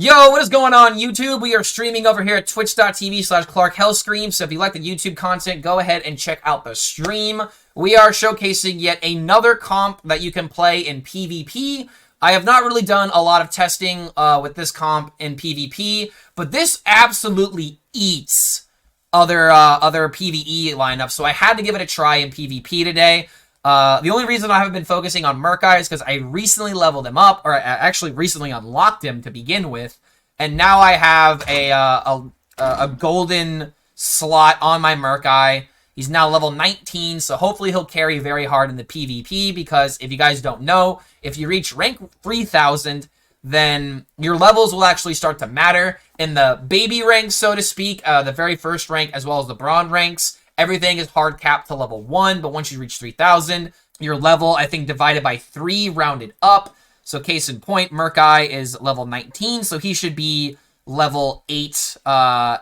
Yo, what is going on YouTube? We are streaming over here at twitch.tv/ClarkHellScream. So if you like the YouTube content, go ahead and check out the stream. We are showcasing yet another comp that you can play in PvP. I have not really done a lot of testing with this comp in PvP, but this absolutely eats other PvE lineups. So I had to give it a try in PvP today. The only reason I haven't been focusing on Murkeye is because I recently leveled him up, or actually recently unlocked him to begin with, and now I have a golden slot on my Murkeye. He's now level 19, so hopefully he'll carry very hard in the PvP, because if you guys don't know, if you reach rank 3000, then your levels will actually start to matter. In the baby ranks, so to speak, the very first rank as well as the bronze ranks, everything is hard capped to level 1, but once you reach 3000, your level, I think, divided by 3, rounded up. So case in point, Murkeye is level 19, so he should be level 8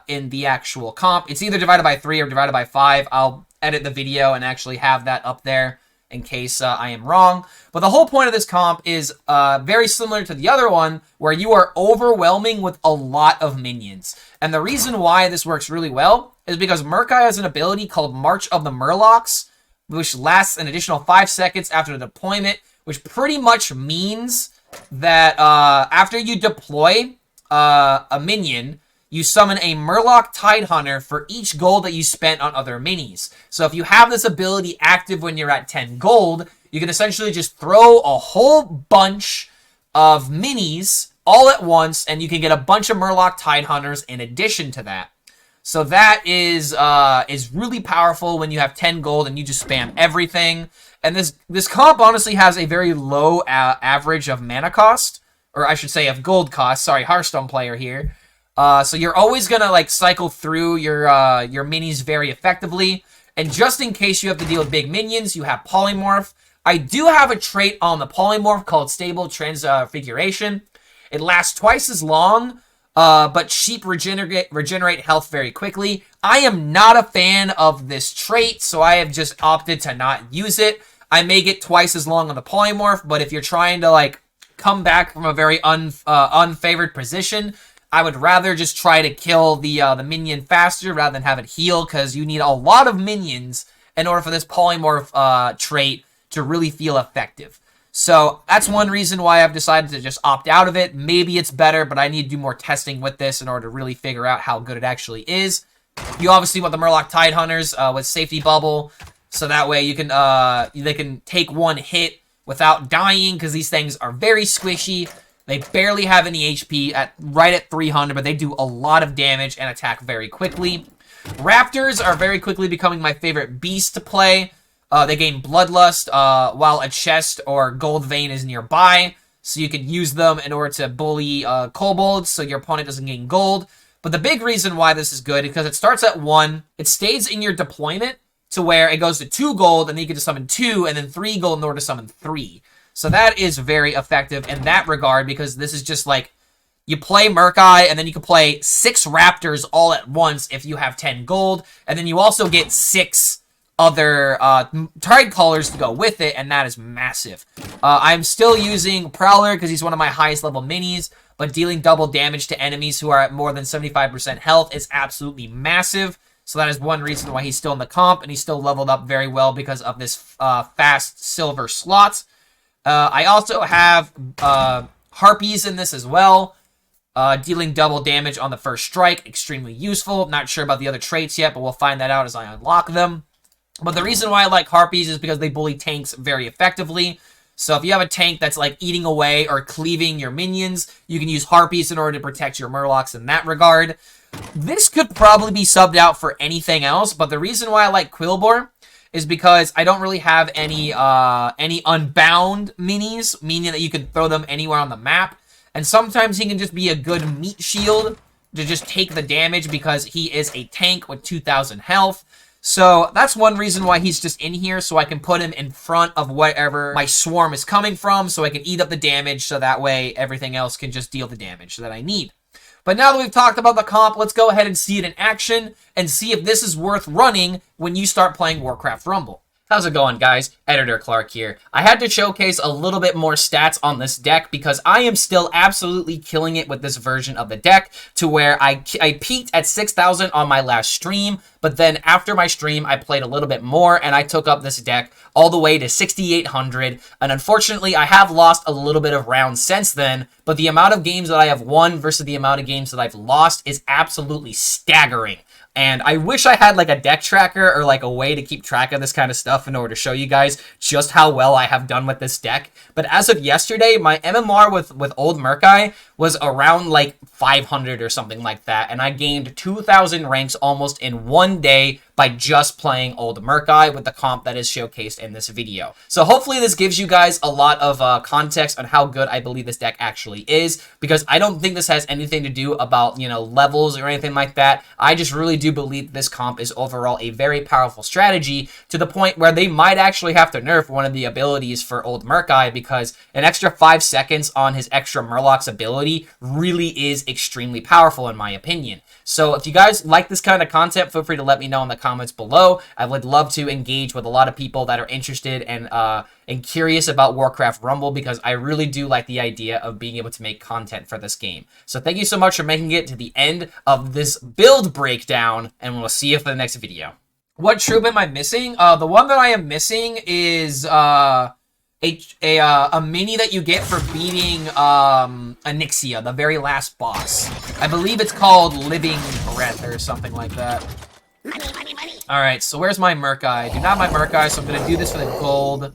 in the actual comp. It's either divided by 3 or divided by 5. I'll edit the video and actually have that up there in case I am wrong. But the whole point of this comp is very similar to the other one, where you are overwhelming with a lot of minions. And the reason why this works really well is because Murkeye has an ability called March of the Murlocs, which lasts an additional 5 seconds after the deployment, which pretty much means that after you deploy a minion, you summon a Murloc Tidehunter for each gold that you spent on other minis. So if you have this ability active when you're at 10 gold, you can essentially just throw a whole bunch of minis all at once, and you can get a bunch of Murloc Tidehunters in addition to that. So that is really powerful when you have 10 gold and you just spam everything. And this comp honestly has a very low average of mana cost, or I should say of gold cost. Sorry, Hearthstone player here. So you're always gonna like cycle through your minis very effectively. And just in case you have to deal with big minions, you have Polymorph. I do have a trait on the Polymorph called Stable Transfiguration. It lasts twice as long, but sheep regenerate health very quickly. I am not a fan of this trait, so I have just opted to not use it. I may get twice as long on the Polymorph, but if you're trying to like come back from a very unfavored position, I would rather just try to kill the minion faster rather than have it heal, because you need a lot of minions in order for this Polymorph trait to really feel effective. So that's one reason why I've decided to just opt out of it. Maybe it's better, but I need to do more testing with this in order to really figure out how good it actually is. You obviously want the Murloc Tidehunters with Safety Bubble, so that way you can they can take one hit without dying, because these things are very squishy. They barely have any HP right at 300, but they do a lot of damage and attack very quickly. Raptors are very quickly becoming my favorite beast to play. They gain Bloodlust while a chest or gold vein is nearby, so you can use them in order to bully kobolds so your opponent doesn't gain gold. But the big reason why this is good is because it starts at 1, it stays in your deployment to where it goes to 2 gold, and then you get to summon 2, and then 3 gold in order to summon 3. So that is very effective in that regard, because this is just like, you play Murkeye, and then you can play 6 Raptors all at once if you have 10 gold, and then you also get 6 other Tide Callers to go with it, and that is massive. I'm still using Prowler because he's one of my highest level minis, but dealing double damage to enemies who are at more than 75% health is absolutely massive. So that is one reason why he's still in the comp, and he's still leveled up very well because of this fast silver slot. I also have Harpies in this as well. Dealing double damage on the first strike, extremely useful. Not sure about the other traits yet, but we'll find that out as I unlock them. But the reason why I like Harpies is because they bully tanks very effectively. So if you have a tank that's like eating away or cleaving your minions, you can use Harpies in order to protect your Murlocs in that regard. This could probably be subbed out for anything else, but the reason why I like Quillbore is because I don't really have any unbound minis, meaning that you can throw them anywhere on the map. And sometimes he can just be a good meat shield to just take the damage because he is a tank with 2,000 health. So that's one reason why he's just in here, so I can put him in front of whatever my swarm is coming from, so I can eat up the damage, so that way everything else can just deal the damage that I need. But now that we've talked about the comp, let's go ahead and see it in action and see if this is worth running when you start playing Warcraft Rumble. How's it going, guys? Editor Clark here. I had to showcase a little bit more stats on this deck because I am still absolutely killing it with this version of the deck to where I peaked at 6,000 on my last stream, but then after my stream, I played a little bit more and I took up this deck all the way to 6,800, and unfortunately, I have lost a little bit of rounds since then, but the amount of games that I have won versus the amount of games that I've lost is absolutely staggering. And I wish I had like a deck tracker or like a way to keep track of this kind of stuff in order to show you guys just how well I have done with this deck. But as of yesterday, my MMR with old Murkeye was around like 500 or something like that. And I gained 2,000 ranks almost in one day by just playing old Murkeye with the comp that is showcased in this video. So hopefully this gives you guys a lot of context on how good I believe this deck actually is, because I don't think this has anything to do about, you know, levels or anything like that. I just really do believe this comp is overall a very powerful strategy to the point where they might actually have to nerf one of the abilities for old Murkeye, because an extra 5 seconds on his extra Murlocs ability really is extremely powerful in my opinion. So if you guys like this kind of content, feel free to let me know in the comments below. I would love to engage with a lot of people that are interested and curious about Warcraft Rumble, because I really do like the idea of being able to make content for this game. So thank you so much for making it to the end of this build breakdown, and we'll see you for the next video. What troop am I missing? The one that I am missing is a mini that you get for beating Onyxia, the very last boss. I believe it's called Living Breath or something like that. Alright, so where's my Murkeye? I do not have my Murkeye, so I'm going to do this for the gold.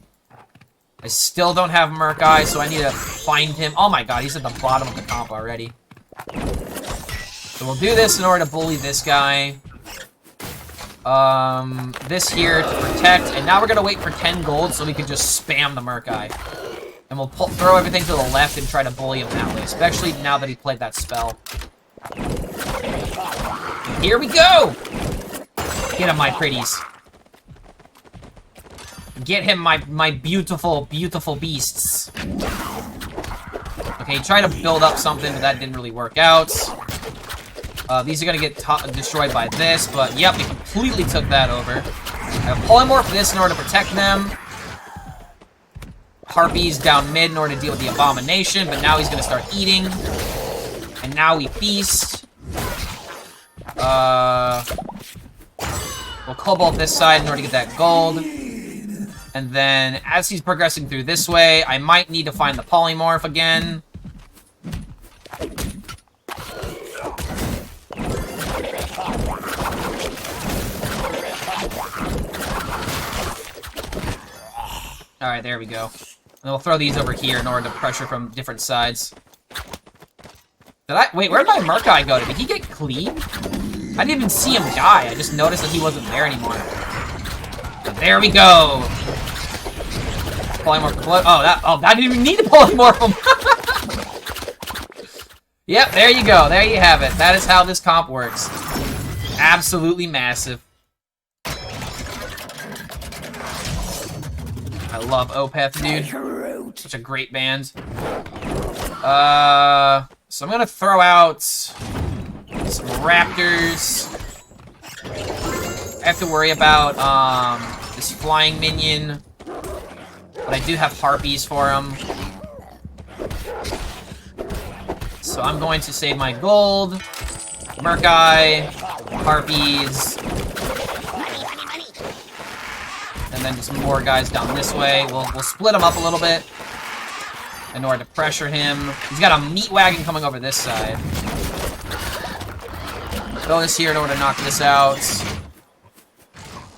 I still don't have Murkeye, so I need to find him. Oh my god, he's at the bottom of the comp already. So we'll do this in order to bully this guy. This here to protect, and now we're gonna wait for 10 gold so we can just spam the Murkeye. And we'll throw everything to the left and try to bully him that way, especially now that he played that spell. Here we go! Get him, my pretties. Get him, my beautiful, beautiful beasts. Okay, try to build up something, but that didn't really work out. These are going to get destroyed by this, but yep, we completely took that over. I have polymorph this in order to protect them. Harpies down mid in order to deal with the abomination, but now he's going to start eating. And now we feast. We'll cobalt this side in order to get that gold. And then, as he's progressing through this way, I might need to find the polymorph again. Alright, there we go. And we'll throw these over here in order to pressure from different sides. Wait, where did my Murkeye go? Did he get clean? I didn't even see him die. I just noticed that he wasn't there anymore. But there we go. Polymorph. Oh, I didn't even need to polymorph him. Yep, there you go. There you have it. That is how this comp works. Absolutely massive. I love Opeth, dude. Such a great band. So I'm gonna throw out some raptors. I have to worry about this flying minion, but I do have harpies for him. So I'm going to save my gold. Murkeye, harpies. And then just more guys down this way. We'll split him up a little bit in order to pressure him. He's got a meat wagon coming over this side. Throw this here in order to knock this out.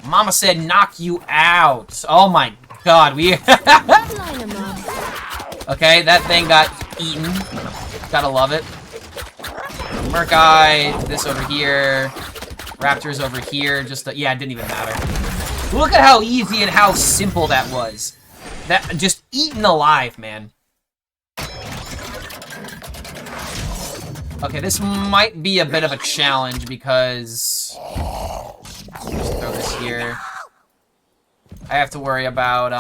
Mama said knock you out. Oh my god, we... Okay, that thing got eaten. Gotta love it. Murkeye, this over here. Raptors over here. Just, yeah, it didn't even matter. Look at how easy and how simple that was. That just eaten alive, man. Okay, this might be a bit of a challenge because... Just throw this here. I have to worry about,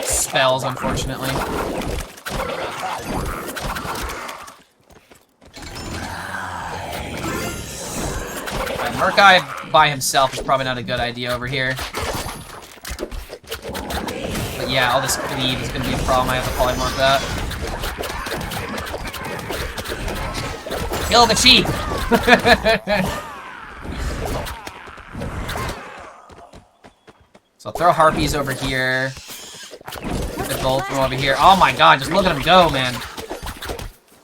spells, unfortunately. Murkeye by himself is probably not a good idea over here. Yeah, all this cleave is gonna be a problem. I have to polymorph that. Kill the cheek! So I'll throw harpies over here. Get the gold from over here. Oh my god, just look at him go, man.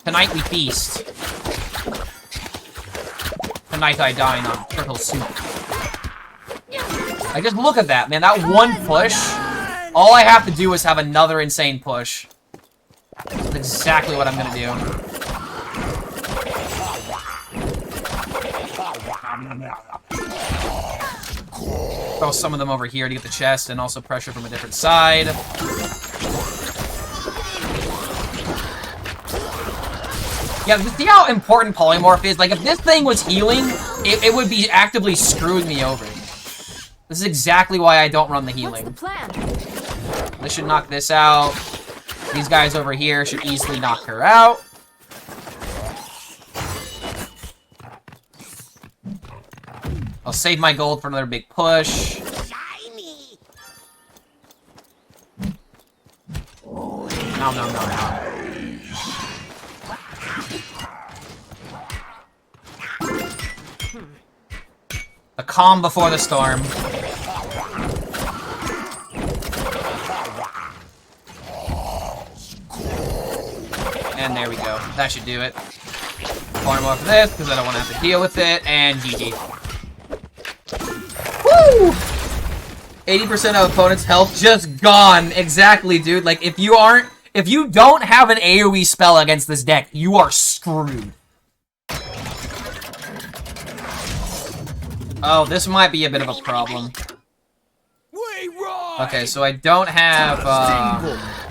Tonight we feast. Tonight I dine on turtle soup. Like, just look at that, man. That one push, all I have to do is have another insane push. That's exactly what I'm gonna do. Throw some of them over here to get the chest and also pressure from a different side. Yeah, see how important polymorph is? Like, if this thing was healing, it would be actively screwing me over. This is exactly why I don't run the healing. What's the plan? This should knock this out. These guys over here should easily knock her out. I'll save my gold for another big push. No, no, no, no. The calm before the storm. And there we go. That should do it. Polymorph this, because I don't want to have to deal with it, and GG. Woo! 80% of opponents' health just gone. Exactly, dude. Like, if you don't have an AoE spell against this deck, you are screwed. Oh, this might be a bit of a problem. Okay, so I don't have,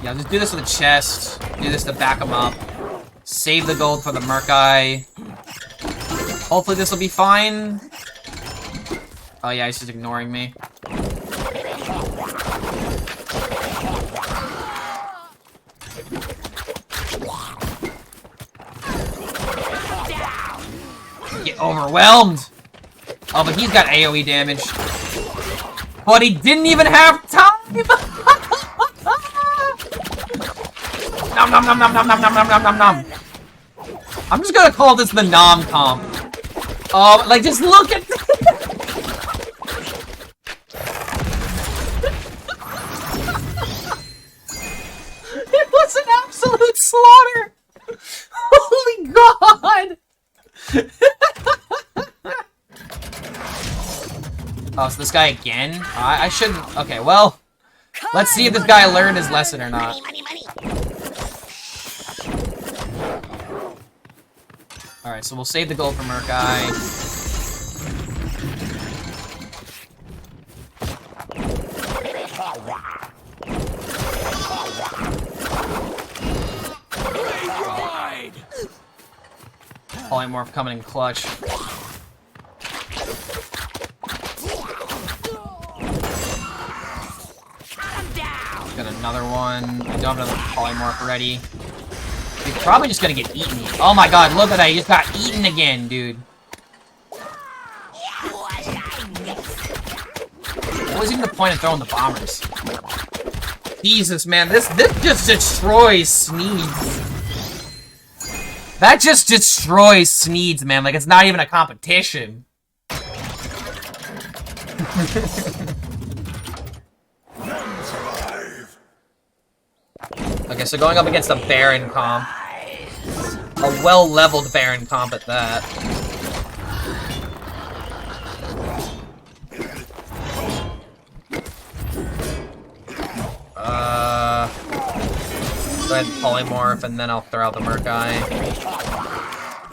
yeah, just do this with a chest. Do this to back him up. Save the gold for the Murkeye. Hopefully this will be fine. Oh yeah, he's just ignoring me. Get overwhelmed! Oh, but he's got AoE damage. But he didn't even have time! Nom nom nom nom nom nom nom nom nom nom nom. I'm just gonna call this the nom comp. Oh, like, just look at this! It was an absolute slaughter! Holy god! Oh, so this guy again? I shouldn't... Okay, well... Let's see if this guy learned his lesson or not. Alright, so we'll save the gold for Murkeye. Polymorph coming in clutch. Got another one. I don't have another polymorph ready. He's probably just gonna get eaten. Oh my god, look at that. He just got eaten again, dude. What was even the point of throwing the bombers? Jesus, man. This just destroys Sneeds. That just destroys Sneeds, man. Like, it's not even a competition. Okay, so going up against a Baron comp. A well-leveled Baron comp at that. Go ahead and polymorph, and then I'll throw out the Murkeye.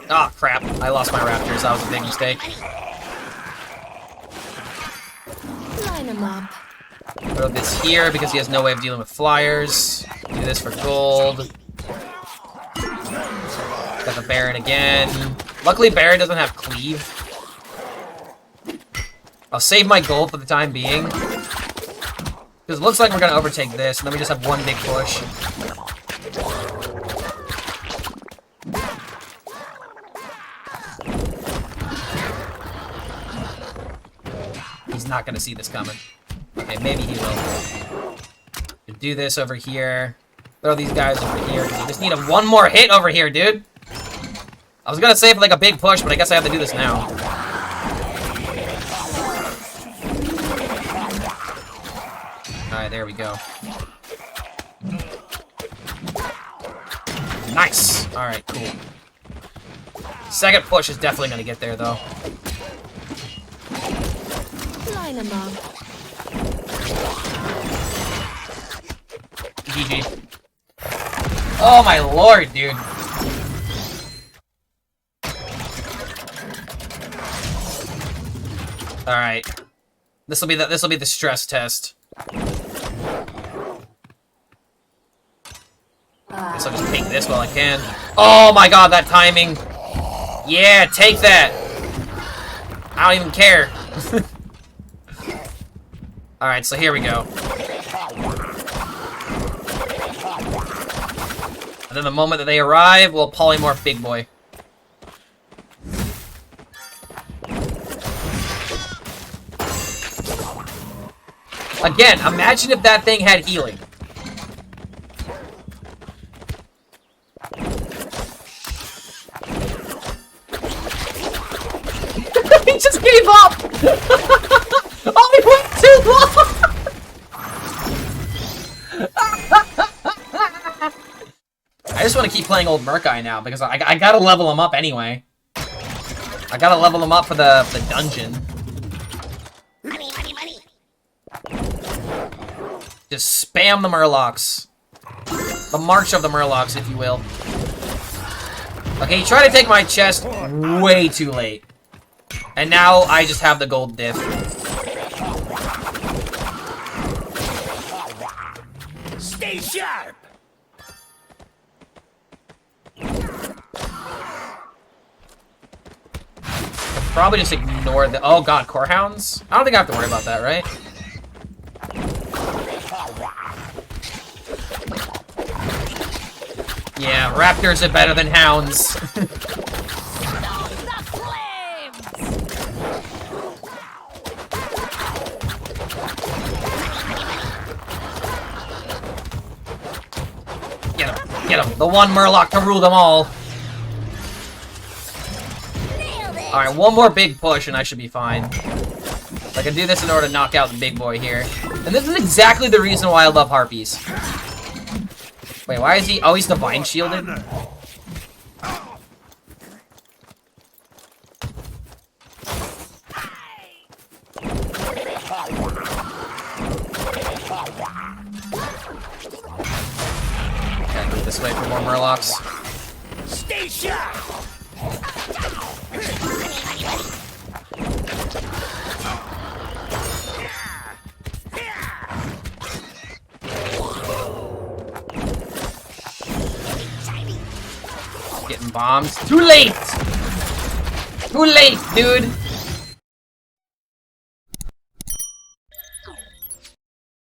Ah, crap. I lost my raptors. That was a big mistake. Line him up. Throw this here because he has no way of dealing with flyers. Do this for gold. Got the Baron again. Luckily, Baron doesn't have cleave. I'll save my gold for the time being. Because it looks like we're going to overtake this, and then we just have one big push. He's not going to see this coming. Okay, maybe he will. do this over here. Throw these guys over here. You just need one more hit over here, dude. I was gonna say for like a big push, but I guess I have to do this now. Alright, there we go. Nice! Alright, cool. Second push is definitely gonna get there, though. Line 'em up. GG. Oh my lord, dude. Alright. This'll be the stress test. Guess I'll just take this while I can. Oh my god, that timing! Yeah, take that! I don't even care. Alright, so here we go. And then the moment that they arrive, we'll polymorph Big Boy. Again, imagine if that thing had healing. He just gave up! Oh, he went too long! I just want to keep playing old Murkeye now, because I gotta level him up anyway. I gotta level him up for the dungeon. Money, money, money. Just spam the Murlocs. The march of the Murlocs, if you will. Okay, he tried to take my chest way too late. And now I just have the gold diff. Stay sharp. Probably just ignore the... Oh god, core hounds? I don't think I have to worry about that, right? Yeah, raptors are better than hounds. Get him, get him. The one Murloc to rule them all. Alright, one more big push and I should be fine. I can do this in order to knock out the big boy here. And this is exactly the reason why I love Harpies. Wait, why is he... Oh, he's Divine Shielded? Okay, go this way for more Murlocs. Stay sharp. Getting bombs. Too late! Too late, dude!